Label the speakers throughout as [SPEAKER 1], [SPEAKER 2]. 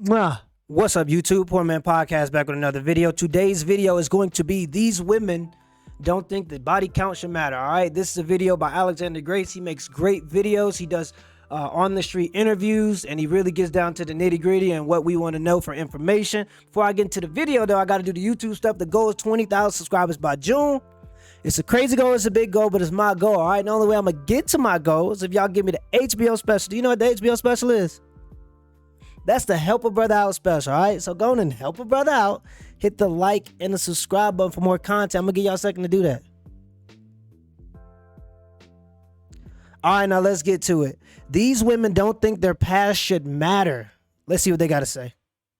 [SPEAKER 1] What's up, YouTube? Poor.Mans.Podcast back with another video. Today's video is going to be these women don't think that body count should matter. All right, this is a video by Alexander Grace. He makes great videos. He does on the street interviews, and he really gets down to the nitty gritty and what we want to know for information. Before I get into the video, though, I got to do the YouTube stuff. The goal is 20,000 subscribers by June. It's a crazy goal. It's a big goal, but it's my goal. All right, and the only way I'm gonna get to my goal is if y'all give me the HBO special. Do you know what the HBO special is? That's the Help a Brother Out special, all right? So go on and help a brother out. Hit the like and the subscribe button for more content. I'm going to give y'all a second to do that. All right, now let's get to it. These women don't think their past should matter. Let's see what they got to say.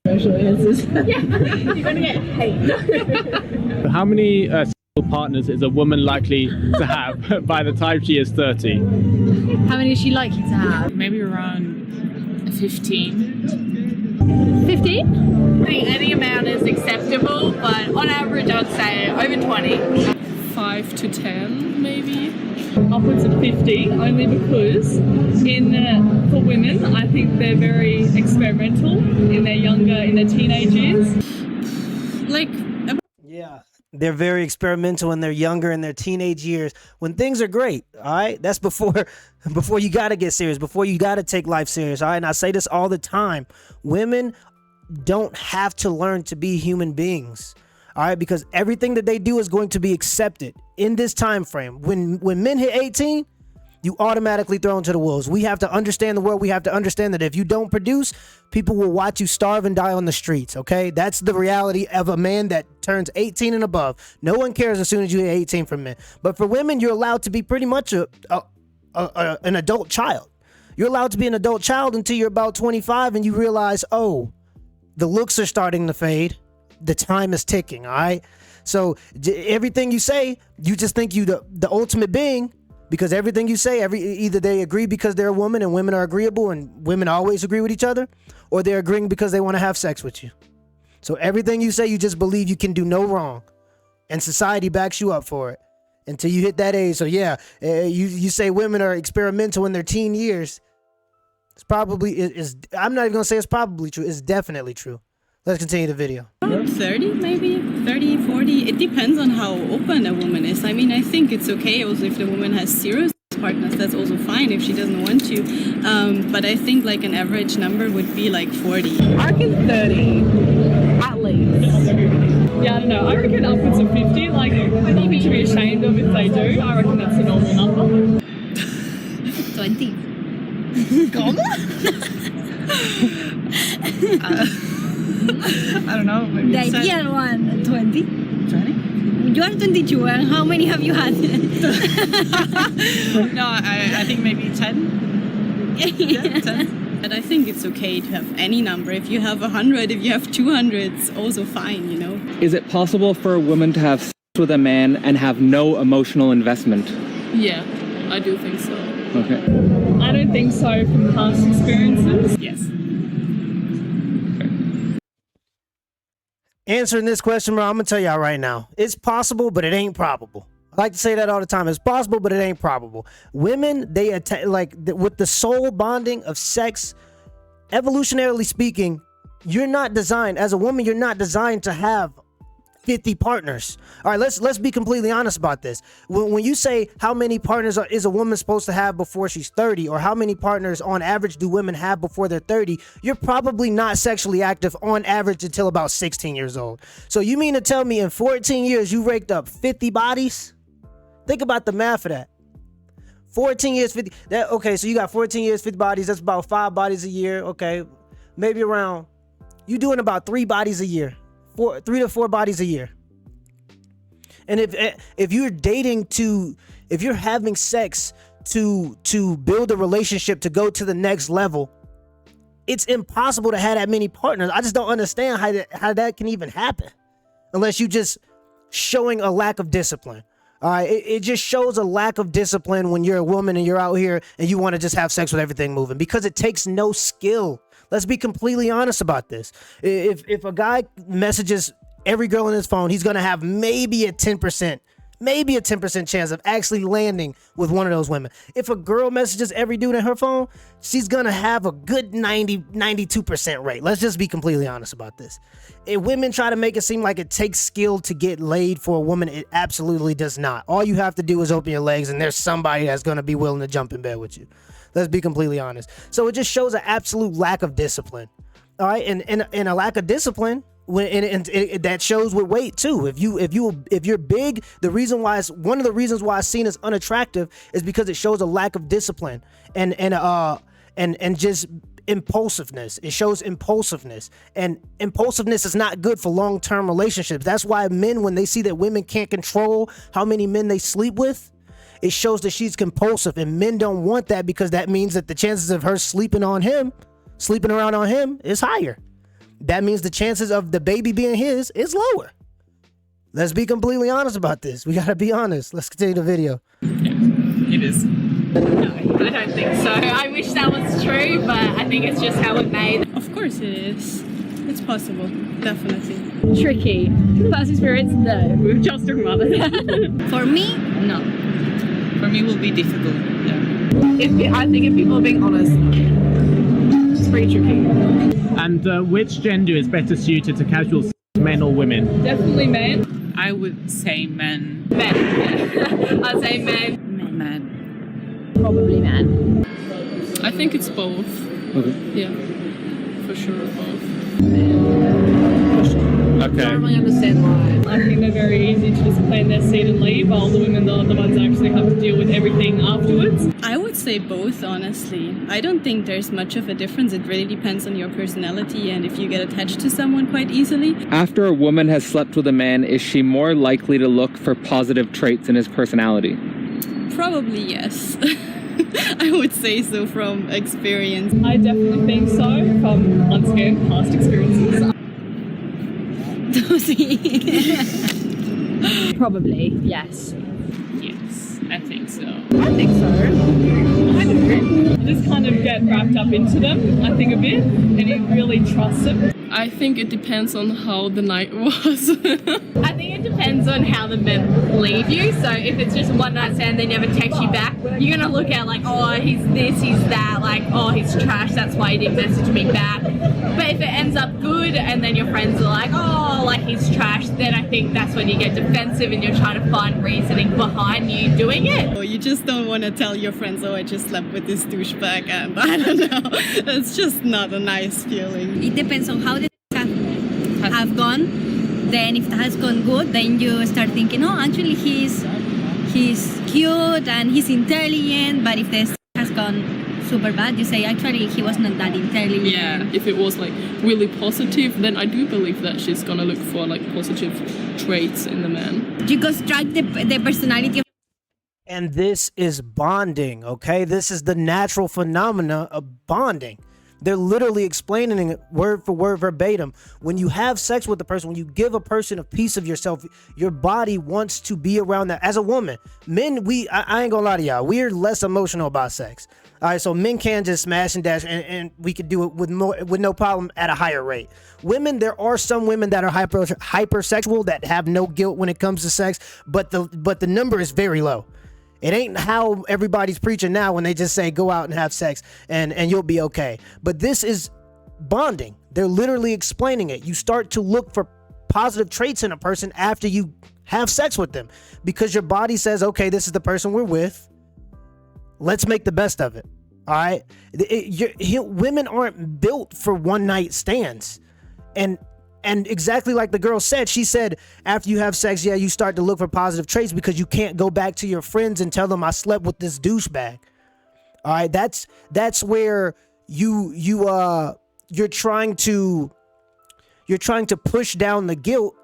[SPEAKER 2] You're going to get hate.
[SPEAKER 3] How many single partners is a woman likely to have by the time she is 30?
[SPEAKER 4] How many is she likely to have?
[SPEAKER 2] Maybe around 15.
[SPEAKER 4] 15?
[SPEAKER 5] I think any amount is acceptable, but on average I'd say over 20.
[SPEAKER 2] 5 to 10 maybe. Upwards of 50, only because for women I think they're very experimental in their teenage years.
[SPEAKER 1] Yeah, they're very experimental when they're younger in their teenage years when things are great. All right, that's before you got to get serious, before you got to take life serious. All right, and I say this all the time. Women don't have to learn to be human beings. All right, because everything that they do is going to be accepted in this time frame. When men hit 18, you automatically throw into the wolves. We have to understand the world. We have to understand that if you don't produce, people will watch you starve and die on the streets, okay? That's the reality of a man that turns 18 and above. No one cares as soon as you hit 18 for men. But for women, you're allowed to be pretty much an adult child. You're allowed to be an adult child until you're about 25 and you realize, oh, the looks are starting to fade. The time is ticking, all right? So everything you say, you just think you the ultimate being, because everything you say, either they agree because they're a woman and women are agreeable and women always agree with each other, or they're agreeing because they want to have sex with you. So everything you say, you just believe you can do no wrong, and society backs you up for it until you hit that age. So yeah, you say women are experimental in their teen years. It's probably I'm not even gonna say it's probably true. It's definitely true. Let's continue the video.
[SPEAKER 6] 30 maybe, 30, 40. It depends on how open a woman is. I mean, I think it's okay also if the woman has zero partners. That's also fine if she doesn't want to. But I think like an average number would be like 40.
[SPEAKER 2] I reckon 30, at least. Yeah, I don't know. I reckon upwards of 50. Like, nothing to be ashamed of if they do. I reckon that's a normal number.
[SPEAKER 4] 20.
[SPEAKER 2] I don't know. Maybe
[SPEAKER 4] The ideal one, 20. 20? You are 22, and how many have you had?
[SPEAKER 6] No, I think maybe 10. Yeah, 10. But I think it's okay to have any number. If you have 100, if you have 200, it's also fine, you know.
[SPEAKER 3] Is it possible for a woman to have sex with a man and have no emotional investment?
[SPEAKER 2] Yeah, I do think so.
[SPEAKER 3] Okay.
[SPEAKER 2] I don't think so from past experiences.
[SPEAKER 6] Yes.
[SPEAKER 1] Answering this question, bro, I'm gonna tell y'all right now. It's possible, but it ain't probable. I like to say that all the time. It's possible, but it ain't probable. Women, they with the soul bonding of sex, evolutionarily speaking, you're not designed, as a woman, you're not designed to have 50 partners. All right, let's be completely honest about this. When you say how many partners is a woman supposed to have before she's 30, or how many partners on average do women have before they're 30, you're probably not sexually active on average until about 16 years old. So you mean to tell me in 14 years you raked up 50 bodies? Think about the math of that. 14 years, 50. Okay, so you got 14 years, 50 bodies. That's about 5 bodies a year. Okay, maybe around. You doing about 3 bodies a year. 3 to 4 bodies a year. And if you're dating if you're having sex to build a relationship to go to the next level, it's impossible to have that many partners. I just don't understand how that can even happen unless you just showing a lack of discipline. All right, it just shows a lack of discipline when you're a woman and you're out here and you want to just have sex with everything moving, because it takes no skill. Let's be completely honest about this. If a guy messages every girl on his phone, he's going to have maybe a 10%, maybe a 10% chance of actually landing with one of those women. If a girl messages every dude in her phone, she's gonna have a good 92% rate. Let's just be completely honest about this. If women try to make it seem like it takes skill to get laid for a woman, it absolutely does not. All you have to do is open your legs and there's somebody that's gonna be willing to jump in bed with you. Let's be completely honest. So it just shows an absolute lack of discipline. All right, and a lack of discipline, that shows with weight too. If you're big, one of the reasons why it's seen as unattractive is because it shows a lack of discipline and just impulsiveness. It shows impulsiveness, and impulsiveness is not good for long-term relationships. That's why men, when they see that women can't control how many men they sleep with, it shows that she's compulsive, and men don't want that because that means that the chances of her sleeping around on him is higher. That means the chances of the baby being his is lower. Let's be completely honest about this. We gotta be honest. Let's continue the video.
[SPEAKER 7] It is.
[SPEAKER 5] No, I don't think so. I wish that was true, but I think it's just how we're made.
[SPEAKER 6] Of course it is. It's possible, definitely.
[SPEAKER 2] Tricky. Past experience, no. We were just talking about it.
[SPEAKER 4] For me, no.
[SPEAKER 7] For me, will be difficult. Yeah.
[SPEAKER 5] I think if people are being honest, it's pretty tricky.
[SPEAKER 3] And which gender is better suited to casual sex, men or women?
[SPEAKER 2] Definitely men.
[SPEAKER 7] I would say men.
[SPEAKER 5] Men. I'd say men.
[SPEAKER 7] Men.
[SPEAKER 2] Probably men.
[SPEAKER 6] I think it's both.
[SPEAKER 3] Okay.
[SPEAKER 6] Yeah, for sure both.
[SPEAKER 3] Okay.
[SPEAKER 2] I don't really understand why. I think they're very easy to just plant their seed and leave, while the women are the ones that actually have to deal with everything afterwards.
[SPEAKER 6] I would say both, honestly. I don't think there's much of a difference. It really depends on your personality and if you get attached to someone quite easily.
[SPEAKER 8] After a woman has slept with a man, is she more likely to look for positive traits in his personality?
[SPEAKER 6] Probably yes. I would say so from experience.
[SPEAKER 2] I definitely think so, from, once again, past experiences. Probably, yes.
[SPEAKER 7] Yes, I think so.
[SPEAKER 2] I think so. I do. I just kind of get wrapped up into them, I think, a bit, and you really trust them.
[SPEAKER 6] I think it depends on how the night was.
[SPEAKER 5] I think it depends on how the men leave you. So if it's just one night stand, they never text you back, you're gonna look at like, oh, he's this, he's that, like, oh, he's trash, that's why he didn't message me back. But if it ends up good and then your friends are like, oh, like he's trash, then I think that's when you get defensive and you're trying to find reasoning behind you doing it.
[SPEAKER 6] Oh, you just don't want to tell your friends, oh, I just slept with this douchebag, and I don't know. It's just not a nice feeling.
[SPEAKER 4] It depends on how the have gone. Then if it has gone good, then you start thinking, oh, actually he's cute and he's intelligent. But if this has gone super bad, you say actually he was not that intelligent.
[SPEAKER 6] Yeah, if it was like really positive, then I do believe that she's gonna look for like positive traits in the man.
[SPEAKER 4] You construct the personality of.
[SPEAKER 1] And this is bonding, okay? This is the natural phenomena of bonding. They're literally explaining it word for word verbatim. When you have sex with a person, when you give a person a piece of yourself, your body wants to be around that. As a woman, men, I ain't gonna lie to y'all, we're less emotional about sex. All right, so men can just smash and dash, and we could do it with no problem at a higher rate. Women, there are some women that are hypersexual that have no guilt when it comes to sex, but the number is very low. It ain't how everybody's preaching now when they just say go out and have sex and you'll be okay. But this is bonding. They're literally explaining it. You start to look for positive traits in a person after you have sex with them because your body says, okay, this is the person we're with. Let's make the best of it. All right. Women aren't built for one night stands. And exactly like the girl said, she said, after you have sex, yeah, you start to look for positive traits because you can't go back to your friends and tell them I slept with this douchebag. All right, that's where you're trying to push down the guilt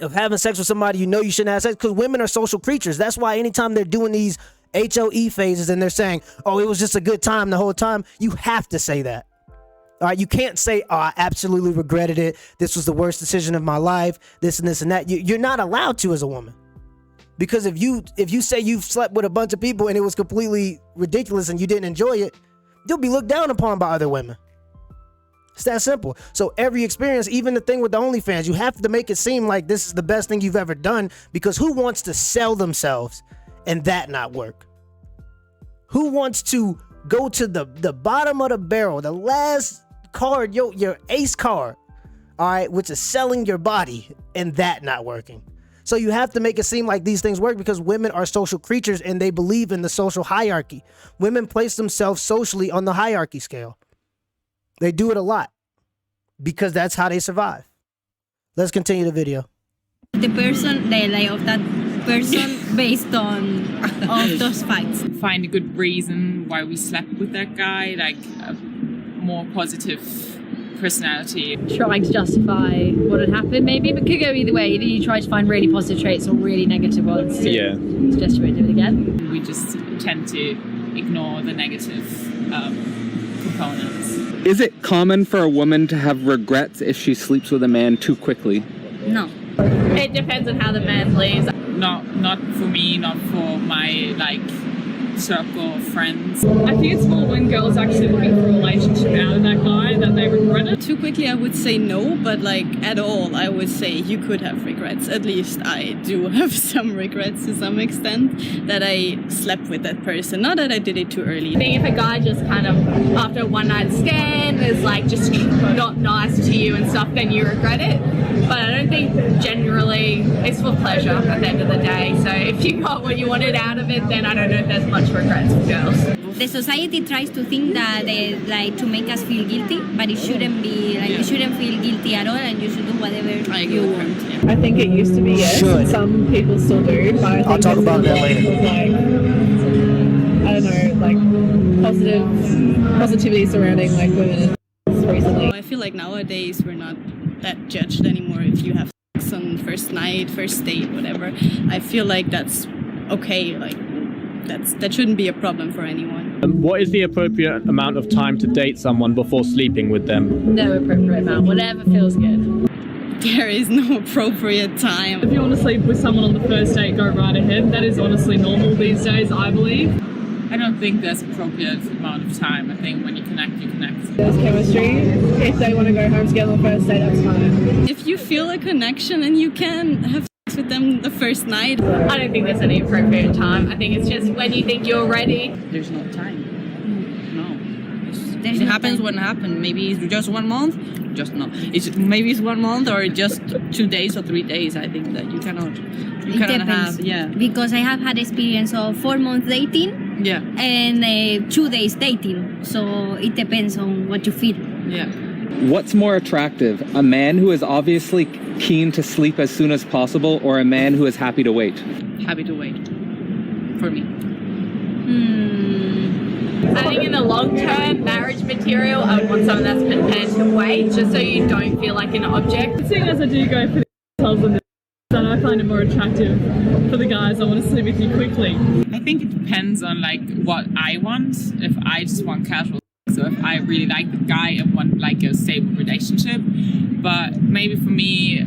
[SPEAKER 1] of having sex with somebody you know you shouldn't have sex, because women are social creatures. That's why anytime they're doing these HOE phases and they're saying, oh, it was just a good time the whole time, you have to say that. All right, you can't say, oh, I absolutely regretted it. This was the worst decision of my life. This and this and that. You're not allowed to as a woman. Because if you say you've slept with a bunch of people and it was completely ridiculous and you didn't enjoy it, you'll be looked down upon by other women. It's that simple. So every experience, even the thing with the OnlyFans, you have to make it seem like this is the best thing you've ever done, because who wants to sell themselves and that not work? Who wants to go to the bottom of the barrel, the last card, your ace card, all right, which is selling your body, and that not working? So you have to make it seem like these things work, because women are social creatures and they believe in the social hierarchy. Women place themselves socially on the hierarchy scale. They do it a lot because that's how they survive. Let's continue the video.
[SPEAKER 4] The lay of that person based on those facts.
[SPEAKER 7] Find a good reason why we slept with that guy, like a more positive personality.
[SPEAKER 9] Trying to justify what had happened, maybe, but could go either way. Either you try to find really positive traits or really negative ones.
[SPEAKER 3] Yeah.
[SPEAKER 9] Suggest you won't do it again.
[SPEAKER 7] We just tend to ignore the negative components.
[SPEAKER 8] Is it common for a woman to have regrets if she sleeps with a man too quickly?
[SPEAKER 4] No.
[SPEAKER 5] It depends on how the man leaves.
[SPEAKER 7] Not for me, not for my circle of friends.
[SPEAKER 2] I think it's more when girls actually looking for a relationship out of that guy that they regret it.
[SPEAKER 6] Too quickly, I would say no, but at all, I would say you could have regrets. At least I do have some regrets to some extent that I slept with that person. Not that I did it too early.
[SPEAKER 5] I think if a guy just kind of, after a one night stand, is just not nice to you and stuff, then you regret it. But I don't think generally it's for pleasure at the end of the day. So if you got what you wanted out of it, then I don't know if there's much regrets for girls.
[SPEAKER 4] The society tries to think that to make us feel guilty, but it shouldn't be. You shouldn't feel guilty at all, and you should do whatever you want.
[SPEAKER 2] I think it used to be yes.
[SPEAKER 1] Should.
[SPEAKER 2] Some people still do, but I think
[SPEAKER 1] I'll talk about that later.
[SPEAKER 2] I don't know, positivity surrounding women recently.
[SPEAKER 6] I feel like nowadays we're not that judged anymore if you have sex on first night, first date, whatever. I feel like that's okay. That shouldn't be a problem for anyone.
[SPEAKER 3] What is the appropriate amount of time to date someone before sleeping with them?
[SPEAKER 9] No appropriate amount, whatever feels good.
[SPEAKER 6] There is no appropriate time.
[SPEAKER 2] If you want to sleep with someone on the first date, go right ahead. That is honestly normal these days, I believe.
[SPEAKER 7] I don't think there's appropriate amount of time. I think when you connect, you connect.
[SPEAKER 2] There's chemistry. If they want to go home together on the first date, that's fine.
[SPEAKER 6] If you feel a connection and you can have sex with them the first night.
[SPEAKER 5] I don't think there's any appropriate time. I think it's just when you think you're ready.
[SPEAKER 7] There's no time. No.
[SPEAKER 4] There's
[SPEAKER 7] It
[SPEAKER 4] no
[SPEAKER 7] happens
[SPEAKER 4] time.
[SPEAKER 7] when it happens. Maybe it's just 1 month. Just no. Maybe it's 1 month or just 2 days or 3 days. I think that you cannot
[SPEAKER 4] It depends.
[SPEAKER 7] have.
[SPEAKER 4] Because I have had experience of 4 months dating.
[SPEAKER 7] Yeah.
[SPEAKER 4] And 2 days dating. So it depends on what you feel.
[SPEAKER 7] Yeah.
[SPEAKER 8] What's more attractive, a man who is obviously keen to sleep as soon as possible, or a man who is happy to wait?
[SPEAKER 7] Happy to wait. For me.
[SPEAKER 5] I think in the long term marriage material, I would want someone that's prepared to wait, just so you don't feel like an object.
[SPEAKER 2] Seeing as I do go for the husband, and I find it more attractive for the guys. I want to sleep with you quickly.
[SPEAKER 7] I think it depends on what I want. If I just want casual, so if I really like the guy and want a stable relationship, but maybe for me,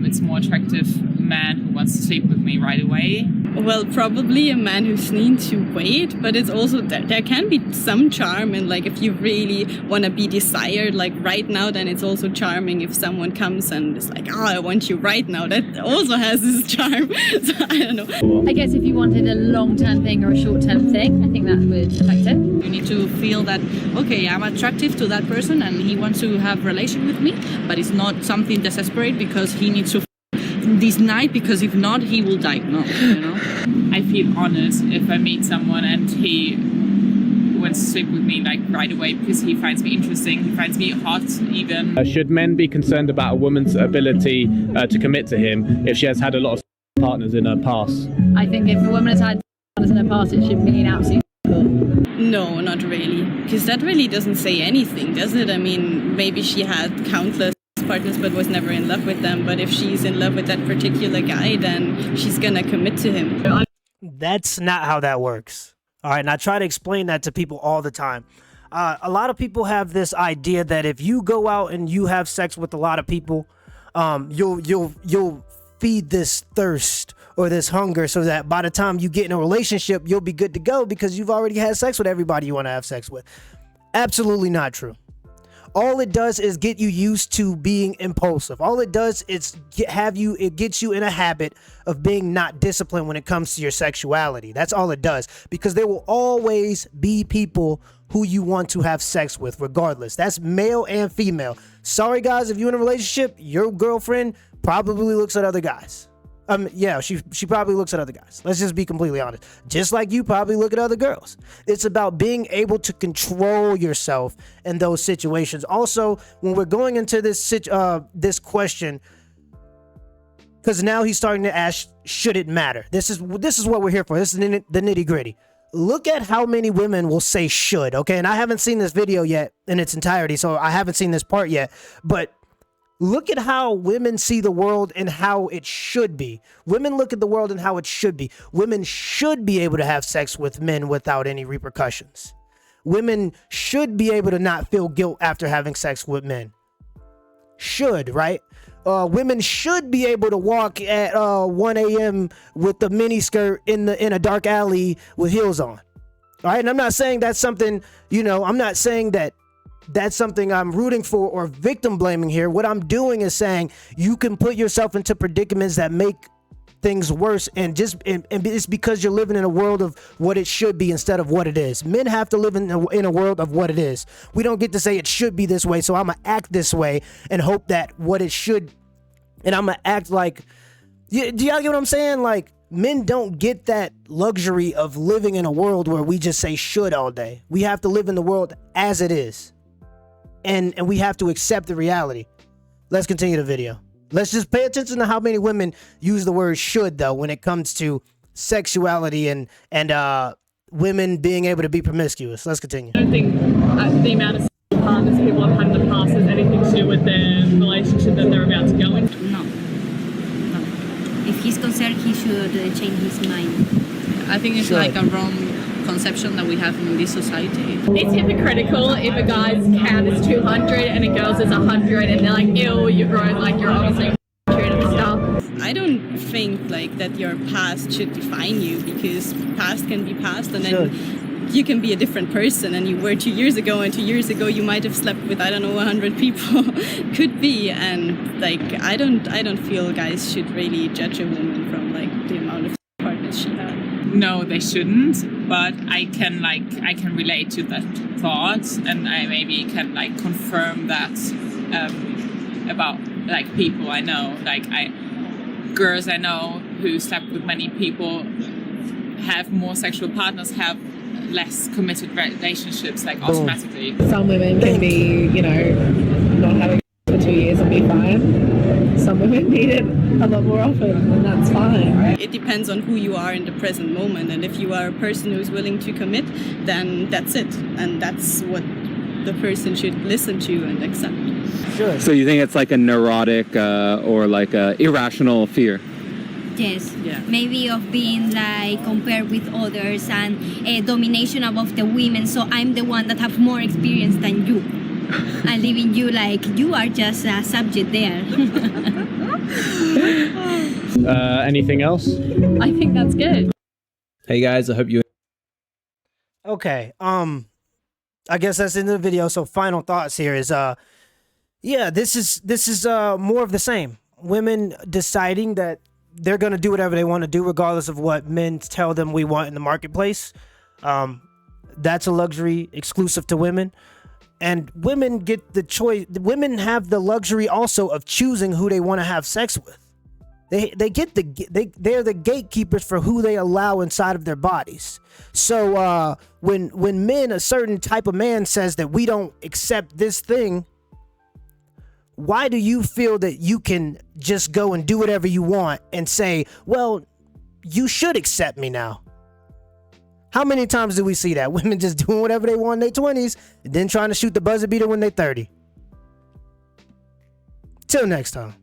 [SPEAKER 7] it's more attractive a man who wants to sleep with me right away.
[SPEAKER 6] Well, probably a man who's need to wait, but it's also there can be some charm in if you really want to be desired right now, then it's also charming if someone comes and is I want you right now. That also has this charm. So I don't know.
[SPEAKER 9] I guess if you wanted a long-term thing or a short-term thing, I think that would affect it.
[SPEAKER 7] You need to feel that, okay, I'm attractive to that person and he wants to have a relation with me, but it's not something desperate because he needs to this night, because if not, he will die. No, I feel honest if I meet someone and he wants to sleep with me right away because he finds me interesting, he finds me hot even.
[SPEAKER 3] Should men be concerned about a woman's ability to commit to him if she has had a lot of partners in her past?
[SPEAKER 9] I think if a woman has had partners in her past, it should be an absolute
[SPEAKER 6] No, not really, because that really doesn't say anything, does it? I mean, maybe she had countless partners but was never in love with them, but if she's in love with that particular guy, then she's gonna commit to him.
[SPEAKER 1] That's not how that works. All right, and I try to explain that to people all the time. A lot of people have this idea that if you go out and you have sex with a lot of people, you'll feed this thirst or this hunger, so that by the time you get in a relationship, you'll be good to go because you've already had sex with everybody you want to have sex with. Absolutely not true. all it does is get you used to being impulsive. All it does is it gets you in a habit of being not disciplined when it comes to your sexuality. That's all it does, because there will always be people who you want to have sex with regardless. That's male and female. Sorry guys, if you're in a relationship, your girlfriend probably looks at other guys. Yeah, she probably looks at other guys. Let's just be completely honest. Just like you probably look at other girls. It's about being able to control yourself in those situations. Also, when we're going into this question, because now he's starting to ask, should it matter? This is what we're here for. This is the nitty gritty. Look at how many women will say should, okay? And I haven't seen this video yet in its entirety, so I haven't seen this part yet, but look at how women see the world and how it should be. Women look at the world and how it should be. Women should be able to have sex with men without any repercussions. Women should be able to not feel guilt after having sex with men. Should, right? Women should be able to walk at 1 a.m. with the mini skirt in a dark alley with heels on. All right, and I'm not saying that's something, I'm not saying that's something I'm rooting for or victim blaming here. What I'm doing is saying you can put yourself into predicaments that make things worse, and it's because you're living in a world of what it should be instead of what it is. Men have to live in a world of what it is. We don't get to say it should be this way, so I'm gonna act this way and hope that what it should, and I'm gonna act like, do y'all get what I'm saying? Like, men don't get that luxury of living in a world where we just say should all day. We have to live in the world as it is, and we have to accept the reality. Let's continue the video. Let's just pay attention to how many women use the word should, though, when it comes to sexuality and women being able to be promiscuous. Let's continue.
[SPEAKER 2] I don't think the amount of partners people have had in the past has anything to do with their relationship that they're about to go into.
[SPEAKER 4] No. If he's concerned, he should change his mind.
[SPEAKER 7] I think it's like a wrong conception that we have in this society.
[SPEAKER 5] It's hypocritical if a guy's count is 200 and a girl's is 100 and they're like, ew, you're grown, like you're obviously and stuff.
[SPEAKER 6] I don't think like that your past should define you, because past can be past, and then you can be a different person and you were 2 years ago, and 2 years ago you might have slept with 100 people. Could be. And like I don't feel guys should really judge a woman from like the amount of partners she had.
[SPEAKER 10] No, they shouldn't, but I can relate to that thought, and I maybe can like confirm that about like people I know, girls I know who slept with many people, have more sexual partners, have less committed relationships, like automatically.
[SPEAKER 2] Some women can be, not having for 2 years and be fine. Some women need it a lot more often, and that's fine.
[SPEAKER 6] It depends on who you are in the present moment, and if you are a person who's willing to commit, then that's it, and that's what the person should listen to and accept.
[SPEAKER 1] Sure.
[SPEAKER 8] So you think it's like a neurotic or like a irrational fear?
[SPEAKER 4] Yes.
[SPEAKER 6] Yeah.
[SPEAKER 4] Maybe of being like compared with others and domination above the women. So I'm the one that have more experience than you. And leaving you like you are just a subject there.
[SPEAKER 3] Anything else?
[SPEAKER 2] I think that's good.
[SPEAKER 3] Hey guys, I hope you.
[SPEAKER 1] Okay. I guess that's the end of the video. So final thoughts here is this is more of the same. Women deciding that they're gonna do whatever they want to do, regardless of what men tell them we want in the marketplace. That's a luxury exclusive to women. And women get the choice. Women have the luxury also of choosing who they want to have sex with. They're the gatekeepers for who they allow inside of their bodies. So when men, a certain type of man says that we don't accept this thing, why do you feel that you can just go and do whatever you want and say, well, you should accept me now? How many times do we see that? Women just doing whatever they want in their 20s and then trying to shoot the buzzer beater when they're 30. Till next time.